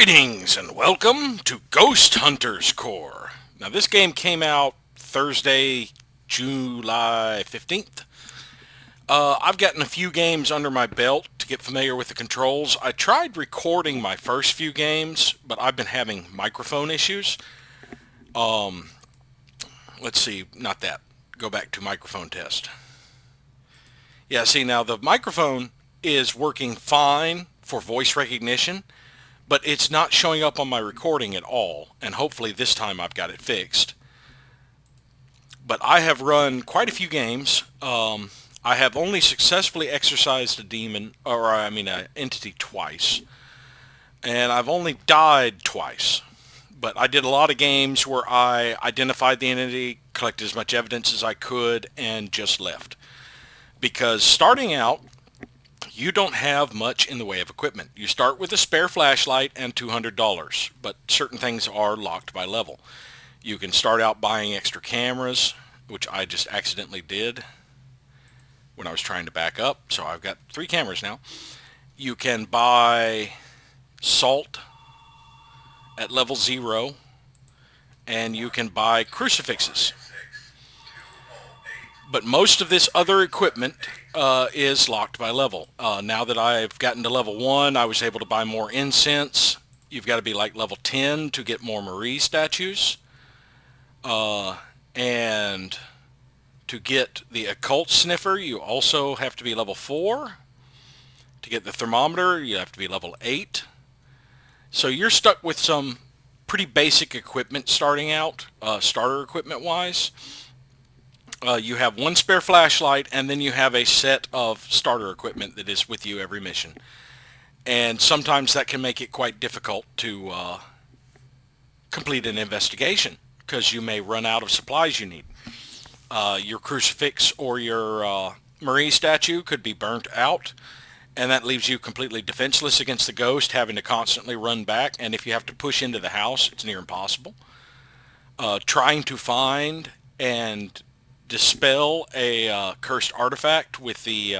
Greetings and welcome to Ghost Hunters Corps. Now this game came out Thursday, July 15th. I've gotten a few games under my belt to get familiar with the controls. I tried recording my first few games, but I've been having microphone issues. Let's see, not that. Go back to microphone test. Yeah, see now the microphone is working fine for voice recognition, but it's not showing up on my recording at all, and hopefully this time I've got it fixed. But I have run quite a few games. I have only successfully exorcised a demon, an entity twice, and I've only died twice. But I did a lot of games where I identified the entity, collected as much evidence as I could, and just left. Because starting out, you don't have much in the way of equipment. You start with a spare flashlight and $200, but certain things are locked by level. You can start out buying extra cameras, which I just accidentally did when I was trying to back up, so I've got 3 cameras now. You can buy salt at level 0, and you can buy crucifixes. But most of this other equipment is locked by level. Now that I've gotten to level 1, I was able to buy more incense. You've got to be like level 10 to get more Marie statues. And to get the occult sniffer, you also have to be level 4. To get the thermometer, you have to be level 8. So you're stuck with some pretty basic equipment starting out, starter equipment wise. You have 1 spare flashlight, and then you have a set of starter equipment that is with you every mission. And sometimes that can make it quite difficult to complete an investigation, because you may run out of supplies you need. Your crucifix or your Marie statue could be burnt out, and that leaves you completely defenseless against the ghost, having to constantly run back, and if you have to push into the house, it's near impossible. Trying to find and dispel a cursed artifact with the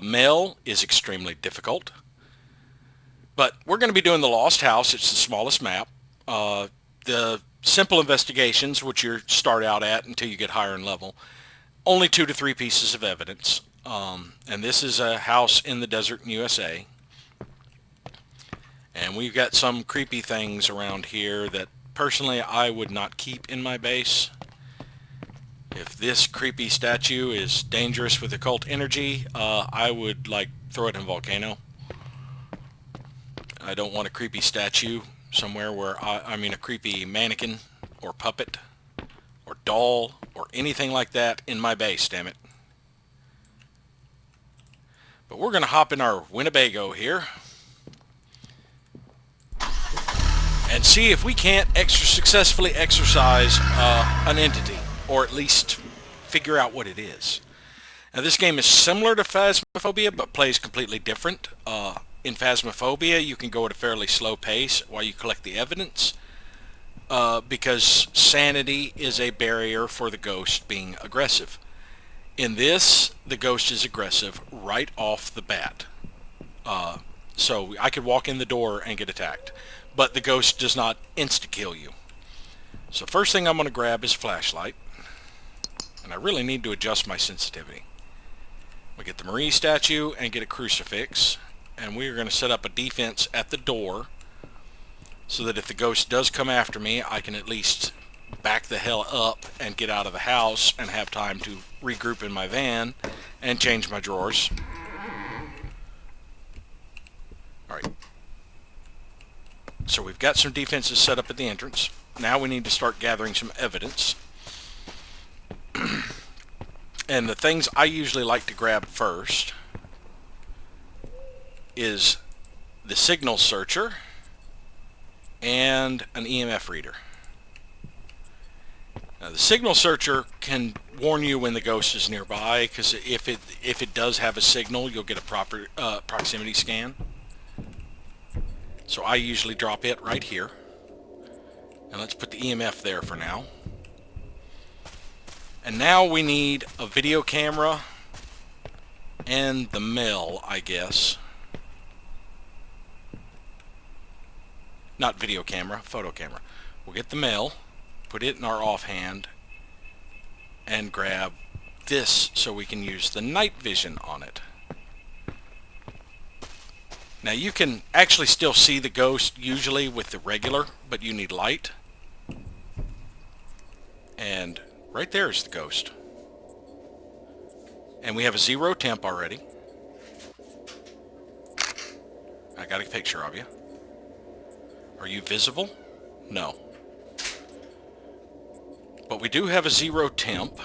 mail is extremely difficult. But we're going to be doing the Lost House. It's the smallest map. The simple investigations, which you start out at until you get higher in level, only 2 to 3 pieces of evidence. And this is a house in the desert in USA. And we've got some creepy things around here that personally I would not keep in my base. If this creepy statue is dangerous with occult energy, I would throw it in a volcano. I don't want a creepy statue somewhere where a creepy mannequin or puppet or doll or anything like that in my base, damn it. But we're going to hop in our Winnebago here and see if we can't successfully exorcise an entity, or at least figure out what it is. Now this game is similar to Phasmophobia, but plays completely different. In Phasmophobia, you can go at a fairly slow pace while you collect the evidence, because sanity is a barrier for the ghost being aggressive. In this, the ghost is aggressive right off the bat. So I could walk in the door and get attacked, but the ghost does not insta-kill you. So first thing I'm going to grab is a flashlight. And I really need to adjust my sensitivity. We get the Marie statue and get a crucifix. And we are going to set up a defense at the door so that if the ghost does come after me, I can at least back the hell up and get out of the house and have time to regroup in my van and change my drawers. Alright. So we've got some defenses set up at the entrance. Now we need to start gathering some evidence. And the things I usually like to grab first is the signal searcher and an EMF reader. Now the signal searcher can warn you when the ghost is nearby, because if it does have a signal, you'll get a proper proximity scan. So I usually drop it right here. And let's put the EMF there for now. And now we need a video camera and the mail, I guess. not video camera, photo camera. We'll get the mail, put it in our offhand, and grab this so we can use the night vision on it. Now you can actually still see the ghost usually with the regular, but you need light. And right there is the ghost. And we have a 0 temp already. I got a picture of you. Are you visible? No. But we do have a 0 temp.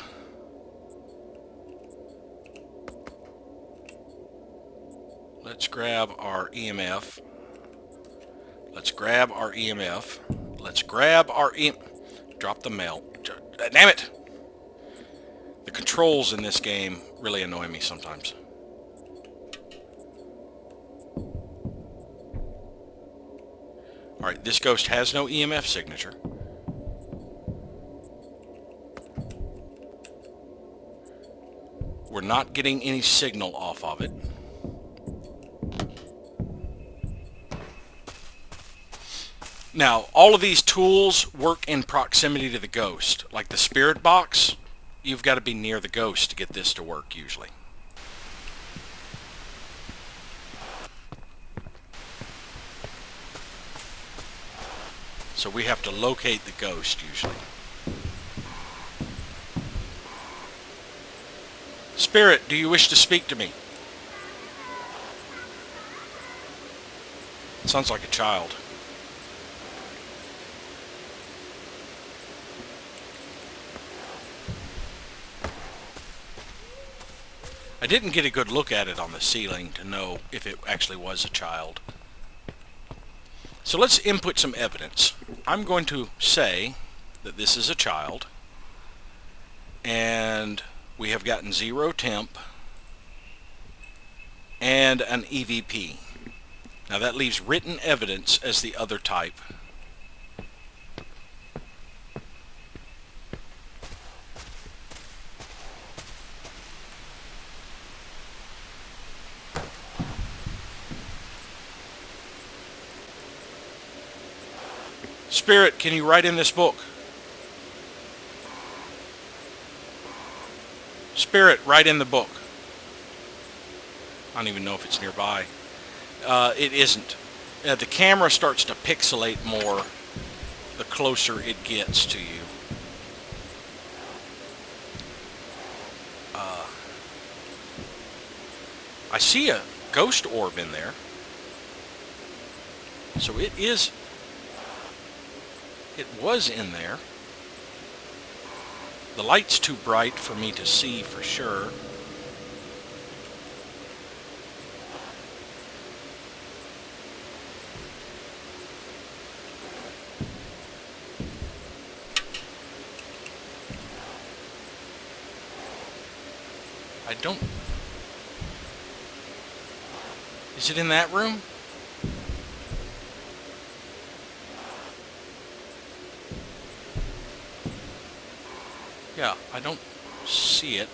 Let's grab our EMF. Let's grab our EMF. Let's grab our Drop the mail. Damn it! The controls in this game really annoy me sometimes. Alright, this ghost has no EMF signature. We're not getting any signal off of it. Now, all of these tools work in proximity to the ghost. Like the spirit box, you've got to be near the ghost to get this to work usually. So we have to locate the ghost usually. Spirit, do you wish to speak to me? It sounds like a child. I didn't get a good look at it on the ceiling to know if it actually was a child. So let's input some evidence. I'm going to say that this is a child, and we have gotten 0 temp and an EVP. Now that leaves written evidence as the other type. Spirit, can you write in this book? Spirit, write in the book. I don't even know if it's nearby. It isn't. The camera starts to pixelate more the closer it gets to you. I see a ghost orb in there. So it was in there. The light's too bright for me to see for sure. I don't... Is it in that room? Yeah, I don't see it.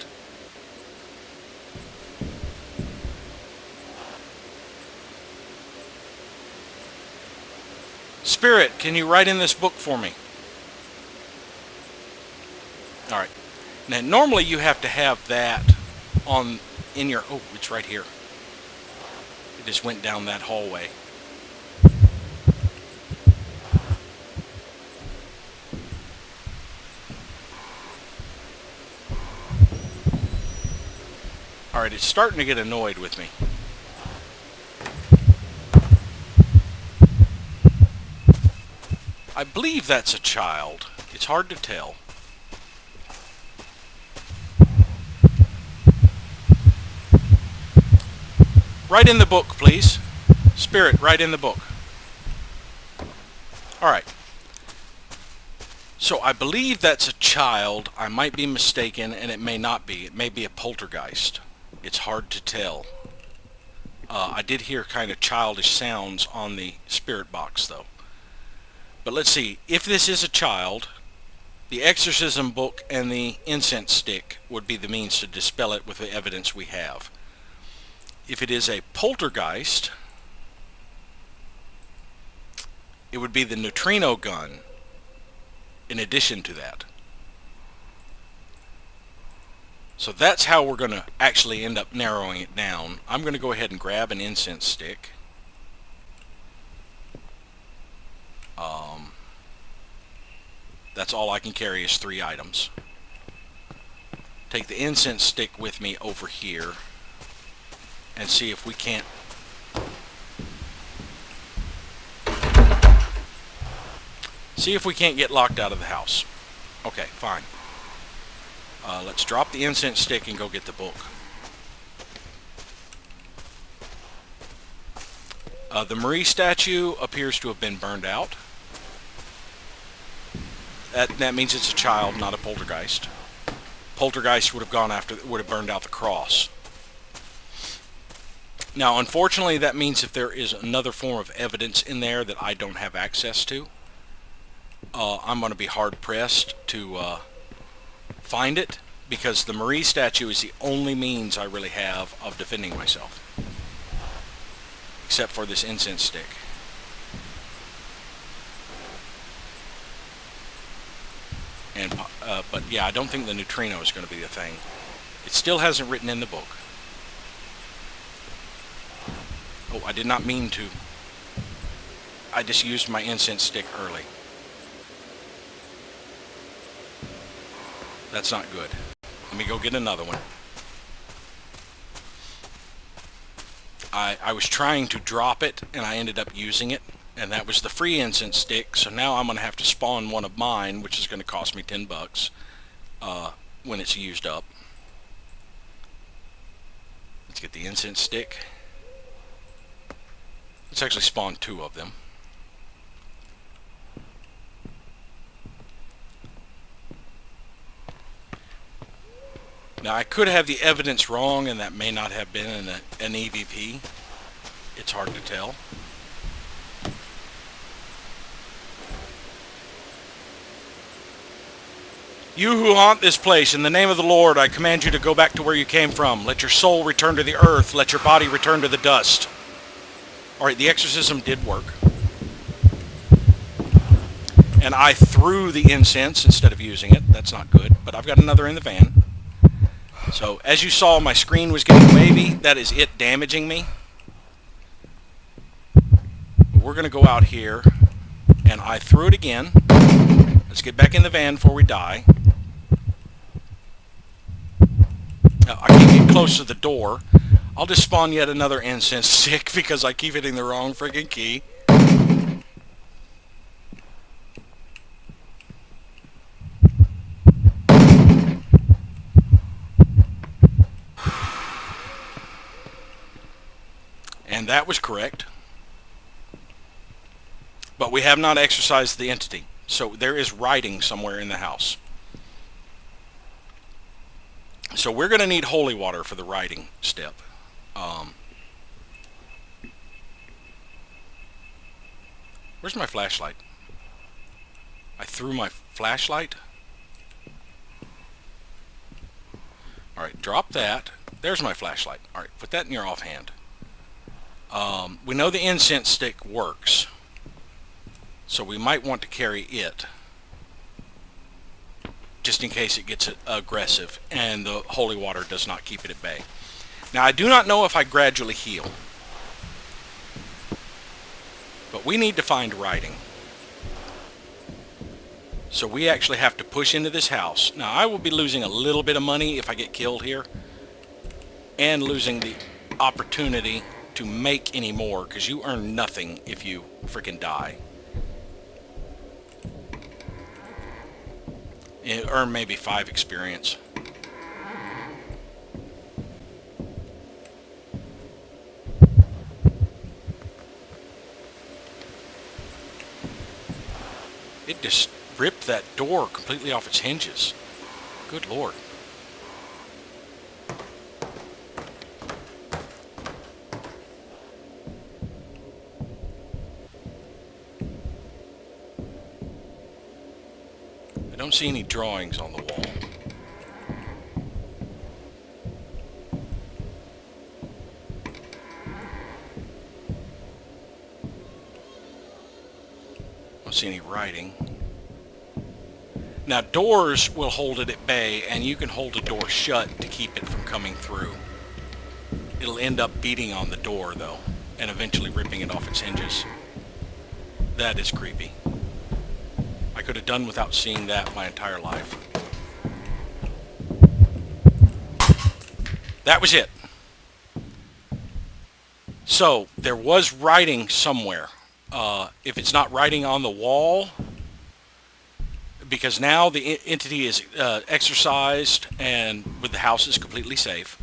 Spirit, can you write in this book for me? Alright. Now, normally you have to have that in your... Oh, it's right here. It just went down that hallway. Alright, it's starting to get annoyed with me. I believe that's a child. It's hard to tell. Write in the book, please. Spirit, write in the book. Alright. So I believe that's a child. I might be mistaken, and it may not be. It may be a poltergeist. It's hard to tell. I did hear kind of childish sounds on the spirit box, though. But let's see. If this is a child, the exorcism book and the incense stick would be the means to dispel it with the evidence we have. If it is a poltergeist, It would be the neutrino gun in addition to that. So that's how we're going to actually end up narrowing it down. I'm going to go ahead and grab an incense stick. That's all I can carry is 3 items. Take the incense stick with me over here and see if we can't get locked out of the house. Okay, fine. Let's drop the incense stick and go get the book. The Marie statue appears to have been burned out. That means it's a child, not a poltergeist. Poltergeist would have burned out the cross. Now, unfortunately, that means if there is another form of evidence in there that I don't have access to, I'm going to be hard-pressed to find it, because the Marie statue is the only means I really have of defending myself, except for this incense stick. And but yeah, I don't think the neutrino is going to be the thing. It still hasn't written in the book. Oh, I did not mean to. I just used my incense stick early. That's not good. Let me go get another one. I was trying to drop it, and I ended up using it, and that was the free incense stick, so now I'm going to have to spawn one of mine, which is going to cost me $10 when it's used up. Let's get the incense stick. Let's actually spawn 2 of them. Now, I could have the evidence wrong, and that may not have been an EVP. It's hard to tell. You who haunt this place, in the name of the Lord, I command you to go back to where you came from. Let your soul return to the earth. Let your body return to the dust. Alright, the exorcism did work. And I threw the incense instead of using it. That's not good, but I've got another in the van. So, as you saw, my screen was getting wavy. That is it damaging me. We're going to go out here, and I threw it again. Let's get back in the van before we die. Now, I can't get close to the door. I'll just spawn yet another incense stick because I keep hitting the wrong friggin' key. And that was correct. But we have not exorcised the entity. So there is writing somewhere in the house. So we're going to need holy water for the writing step. Where's my flashlight? I threw my flashlight. Alright, drop that. There's my flashlight. Alright, put that in your offhand. We know the incense stick works, so we might want to carry it just in case it gets aggressive and the holy water does not keep it at bay. Now, I do not know if I gradually heal, but we need to find writing. So we actually have to push into this house. Now, I will be losing a little bit of money if I get killed here, and losing the opportunity to make any more, because you earn nothing if you freaking die. You earn maybe 5 experience. It just ripped that door completely off its hinges. Good Lord. I don't see any drawings on the wall. Don't see any writing. Now doors will hold it at bay, and you can hold a door shut to keep it from coming through. It'll end up beating on the door though, and eventually ripping it off its hinges. That is creepy. I could have done without seeing that my entire life. That was it. So there was writing somewhere. If it's not writing on the wall, because now the entity is exorcised and with the house is completely safe.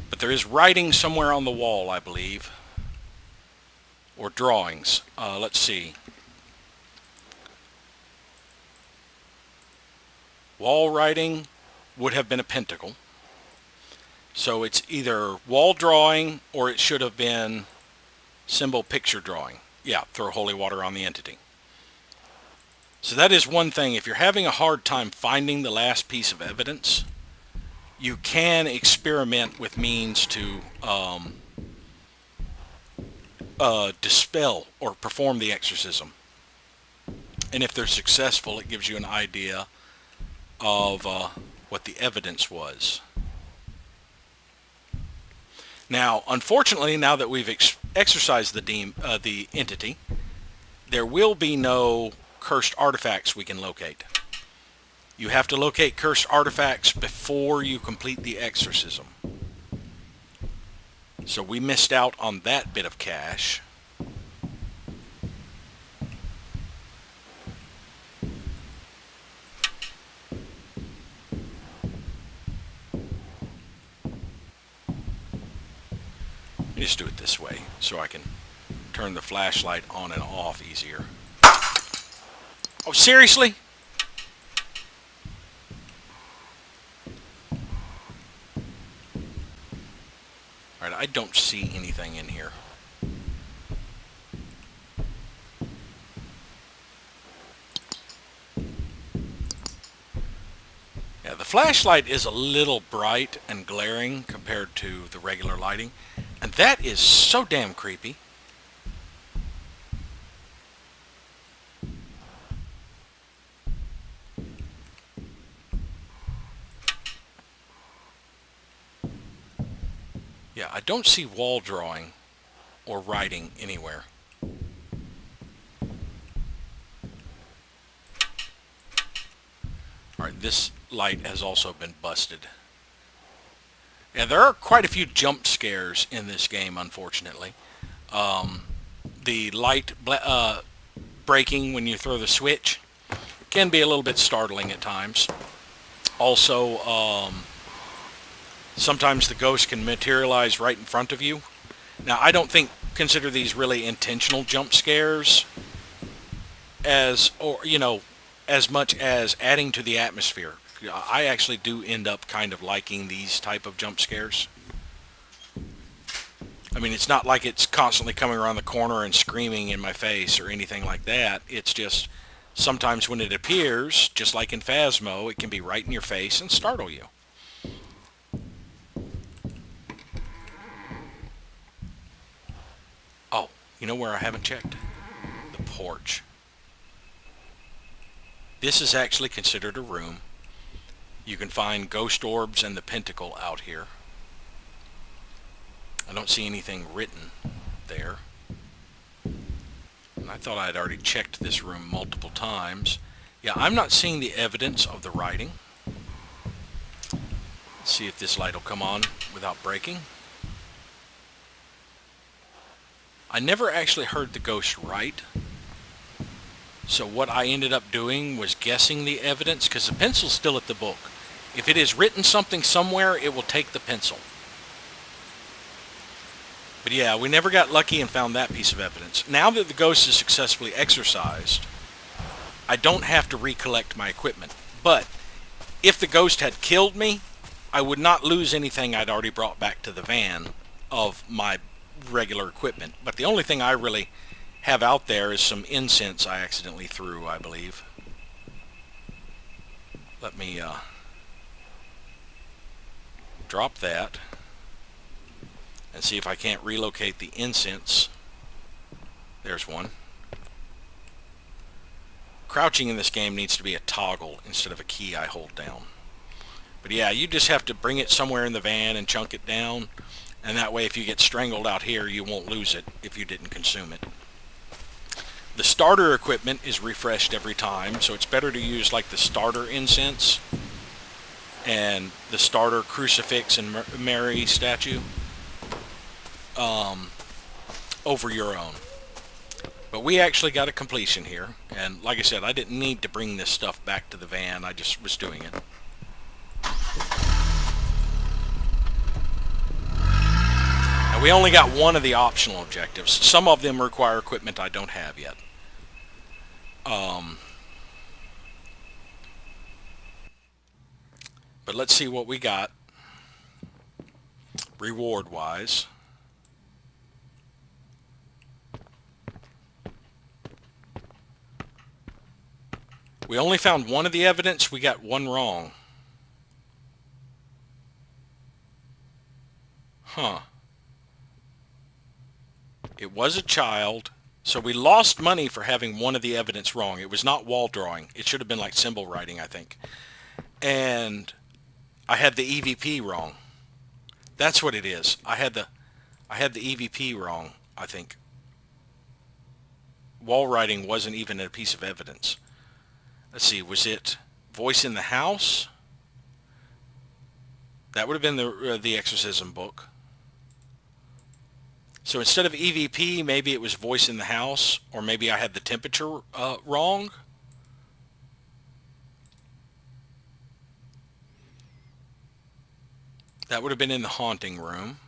But there is writing somewhere on the wall, I believe. Or drawings. Let's see. Wall writing would have been a pentacle. So it's either wall drawing or it should have been symbol picture drawing. Yeah, throw holy water on the entity. So that is one thing. If you're having a hard time finding the last piece of evidence, you can experiment with means to dispel or perform the exorcism. And if they're successful, it gives you an idea of what the evidence was. Now, unfortunately, now that we've exorcised the entity, there will be no cursed artifacts we can locate. You have to locate cursed artifacts before you complete the exorcism. So we missed out on that bit of cash. Let me just do it this way so I can turn the flashlight on and off easier. Oh, seriously? Alright, I don't see anything in here. Yeah, the flashlight is a little bright and glaring compared to the regular lighting, and that is so damn creepy. Yeah, I don't see wall drawing or writing anywhere. Alright, this light has also been busted. Yeah, there are quite a few jump scares in this game, unfortunately. The light breaking when you throw the switch can be a little bit startling at times. Also, sometimes the ghost can materialize right in front of you. Now, I don't consider these really intentional jump scares as much as adding to the atmosphere. I actually do end up kind of liking these type of jump scares. I mean, it's not like it's constantly coming around the corner and screaming in my face or anything like that. It's just sometimes when it appears, just like in Phasmo, it can be right in your face and startle you. Oh, you know where I haven't checked? The porch. This is actually considered a room. You can find ghost orbs and the pentacle out here. I don't see anything written there. And I thought I had already checked this room multiple times. Yeah, I'm not seeing the evidence of the writing. Let's see if this light will come on without breaking. I never actually heard the ghost write. So what I ended up doing was guessing the evidence, because the pencil's still at the book. If it has written something somewhere, it will take the pencil. But yeah, we never got lucky and found that piece of evidence. Now that the ghost is successfully exorcised, I don't have to recollect my equipment. But if the ghost had killed me, I would not lose anything I'd already brought back to the van of my regular equipment. But the only thing I really have out there is some incense I accidentally threw, I believe. Let me drop that and see if I can't relocate the incense. There's one. crouching in this game needs to be a toggle instead of a key I hold down. But yeah, you just have to bring it somewhere in the van and chunk it down, and that way if you get strangled out here, you won't lose it if you didn't consume it. The starter equipment is refreshed every time, so it's better to use like the starter incense and the starter crucifix and Mary statue over your own. But we actually got a completion here, and like I said, I didn't need to bring this stuff back to the van, I just was doing it. And we only got one of the optional objectives. Some of them require equipment I don't have yet. But let's see what we got reward-wise. We only found one of the evidence. We got one wrong. Huh. It was a child. So we lost money for having one of the evidence wrong. It was not wall drawing. It should have been like symbol writing, I think. And I had the EVP wrong. That's what it is. I had the EVP wrong, I think. Wall writing wasn't even a piece of evidence. Let's see, was it voice in the house? That would have been the exorcism book. So instead of EVP, maybe it was voice in the house, or maybe I had the temperature wrong. That would have been in the haunting room.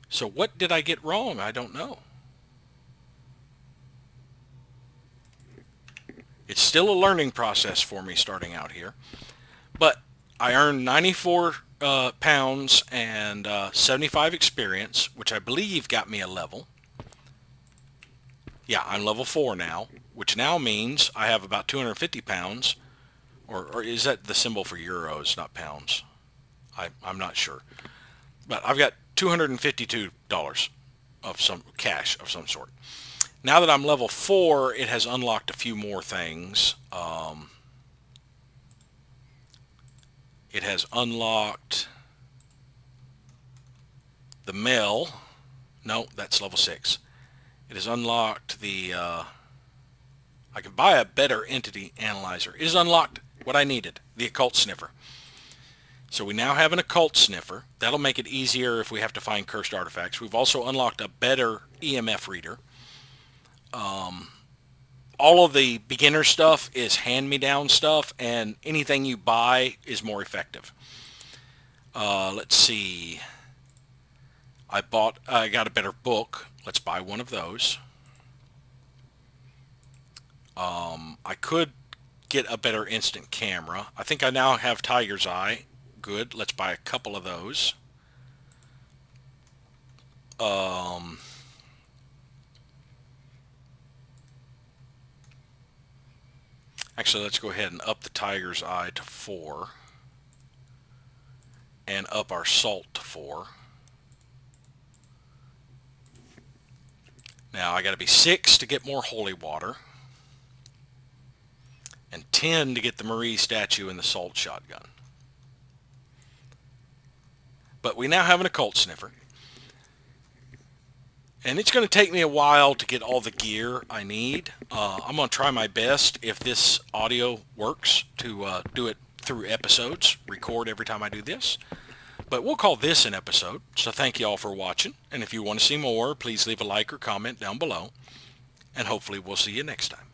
So what did I get wrong? I don't know. It's still a learning process for me starting out here. But I earned 94 pounds and 75 experience, which I believe got me a level. Yeah, I'm level 4 now, which now means I have about 250 pounds. Or is that the symbol for euros, not pounds? I'm not sure. But I've got $252 of some cash of some sort. Now that I'm level 4, it has unlocked a few more things. It has unlocked the mail. No, that's level 6. It has unlocked the... I can buy a better entity analyzer. It has unlocked what I needed, the occult sniffer. So we now have an occult sniffer. That'll make it easier if we have to find cursed artifacts. We've also unlocked a better EMF reader. All of the beginner stuff is hand-me-down stuff, and anything you buy is more effective. Let's see. I got a better book. Let's buy one of those. I could get a better instant camera. I think I now have Tiger's Eye. Good. Let's buy a couple of those. Actually, let's go ahead and up the Tiger's Eye to 4. And up our salt to 4. Now, I got to be 6 to get more holy water. And 10 to get the Marie statue and the salt shotgun. But we now have an occult sniffer. And it's going to take me a while to get all the gear I need. I'm going to try my best, if this audio works, to do it through episodes, record every time I do this. But we'll call this an episode. So thank you all for watching. And if you want to see more, please leave a like or comment down below. And hopefully we'll see you next time.